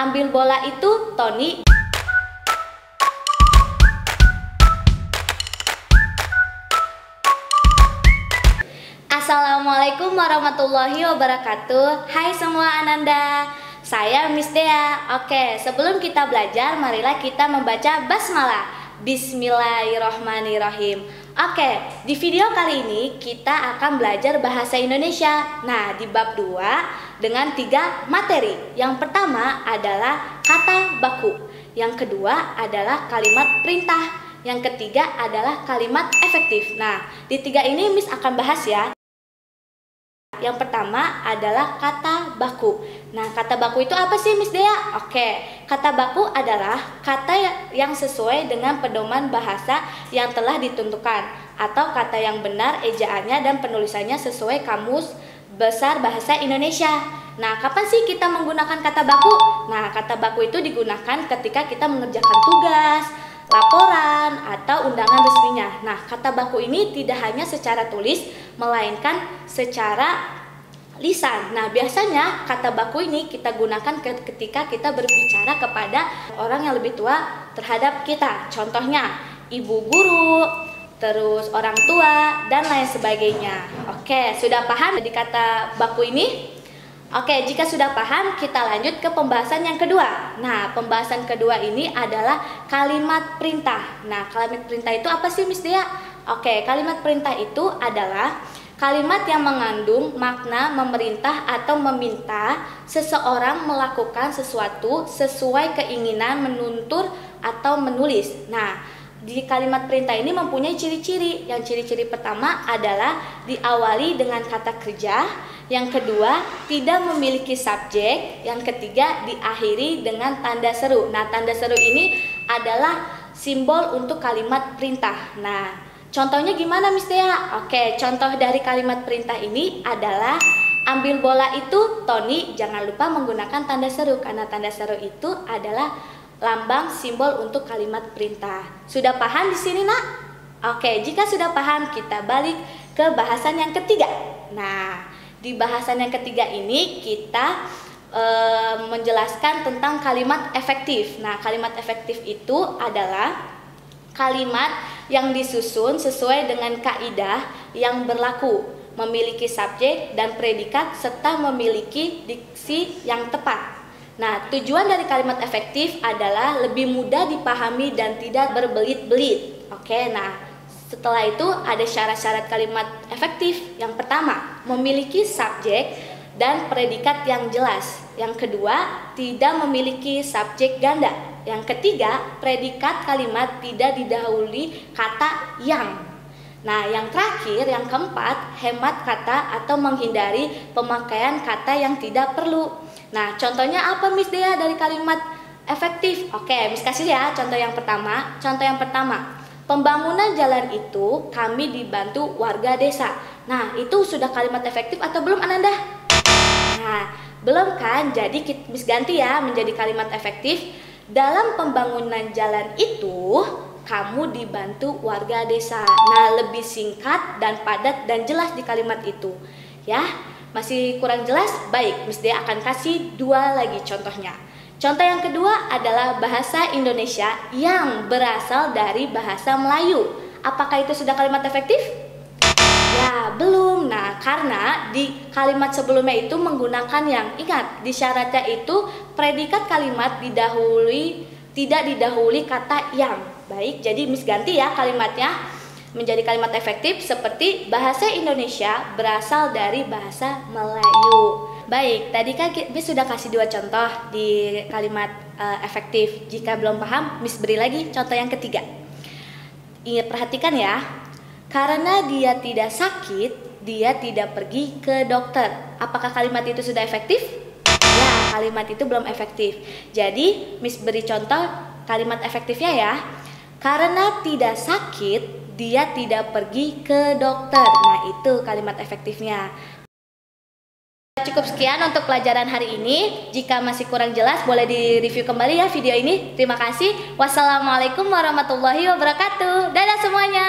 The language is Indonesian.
ambil bola itu Tony. Assalamualaikum warahmatullahi wabarakatuh. Hai semua Ananda, saya Miss Dea. Oke, sebelum kita belajar, marilah kita membaca basmalah. Bismillahirrohmanirrohim. Oke, di video kali ini kita akan belajar bahasa Indonesia. Nah, di bab 2 dengan 3 materi. Yang pertama adalah kata baku. Yang kedua adalah kalimat perintah. Yang ketiga adalah kalimat efektif. Nah, di 3 ini Miss akan bahas ya. Yang pertama adalah kata baku. Nah, kata baku itu apa sih Miss Dea? Oke, kata baku adalah kata yang sesuai dengan pedoman bahasa yang telah ditentukan, atau kata yang benar ejaannya dan penulisannya sesuai Kamus Besar Bahasa Indonesia. Nah, kapan sih kita menggunakan kata baku? Nah, kata baku itu digunakan ketika kita mengerjakan tugas, laporan, atau undangan resminya. Nah, kata baku ini tidak hanya secara tulis, melainkan secara lisan. Nah, biasanya kata baku ini kita gunakan ketika kita berbicara kepada orang yang lebih tua terhadap kita. Contohnya, ibu guru, terus orang tua, dan lain sebagainya. Oke, sudah paham di kata baku ini? Oke, jika sudah paham, kita lanjut ke pembahasan yang kedua. Nah, pembahasan kedua ini adalah kalimat perintah. Nah, kalimat perintah itu apa sih Miss Dea? Oke, kalimat perintah itu adalah kalimat yang mengandung makna memerintah atau meminta seseorang melakukan sesuatu sesuai keinginan, menuntut, atau menulis. Nah, di kalimat perintah ini mempunyai ciri-ciri. Yang ciri-ciri pertama adalah diawali dengan kata kerja. Yang kedua, tidak memiliki subjek. Yang ketiga, diakhiri dengan tanda seru. Nah, tanda seru ini adalah simbol untuk kalimat perintah. Nah, contohnya gimana Miss Dea? Oke, contoh dari kalimat perintah ini adalah ambil bola itu Tony. Jangan lupa menggunakan tanda seru, karena tanda seru itu adalah lambang simbol untuk kalimat perintah. Sudah paham di sini, Nak? Oke, jika sudah paham, kita balik ke bahasan yang ketiga. Nah, di bahasan yang ketiga ini kita menjelaskan tentang kalimat efektif. Nah, kalimat efektif itu adalah kalimat yang disusun sesuai dengan kaidah yang berlaku, memiliki subjek dan predikat, serta memiliki diksi yang tepat. Nah, tujuan dari kalimat efektif adalah lebih mudah dipahami dan tidak berbelit-belit. Oke, nah setelah itu ada syarat-syarat kalimat efektif. Yang pertama, memiliki subjek dan predikat yang jelas. Yang kedua, tidak memiliki subjek ganda. Yang ketiga, predikat kalimat tidak didahului kata yang. Nah, yang terakhir, yang keempat, hemat kata atau menghindari pemakaian kata yang tidak perlu. Nah, contohnya apa Miss Dea dari kalimat efektif? Oke, Miss kasih ya contoh yang pertama. Contoh yang pertama, pembangunan jalan itu kami dibantu warga desa. Nah, itu sudah kalimat efektif atau belum Ananda? Nah, belum kan? Jadi Miss ganti ya menjadi kalimat efektif. Dalam pembangunan jalan itu kamu dibantu warga desa. Nah, lebih singkat dan padat dan jelas di kalimat itu. Ya, masih kurang jelas? Baik, Miss Dea akan kasih 2 lagi contohnya. Contoh yang kedua adalah bahasa Indonesia yang berasal dari bahasa Melayu. Apakah itu sudah kalimat efektif? Ya, belum. Nah, karena di kalimat sebelumnya itu menggunakan yang. Ingat, di syaratnya itu predikat kalimat tidak didahului kata yang. Baik, jadi Miss ganti ya kalimatnya menjadi kalimat efektif seperti bahasa Indonesia berasal dari bahasa Melayu. Baik, tadi kan Miss sudah kasih 2 contoh di kalimat efektif. Jika belum paham, Miss beri lagi contoh yang ketiga. Ingat, perhatikan ya. Karena dia tidak sakit, dia tidak pergi ke dokter. Apakah kalimat itu sudah efektif? Ya, kalimat itu belum efektif. Jadi, Miss beri contoh kalimat efektifnya ya. Karena tidak sakit, dia tidak pergi ke dokter. Nah, itu kalimat efektifnya. Cukup sekian untuk pelajaran hari ini. Jika masih kurang jelas, boleh direview kembali ya video ini. Terima kasih. Wassalamualaikum warahmatullahi wabarakatuh. Dadah semuanya.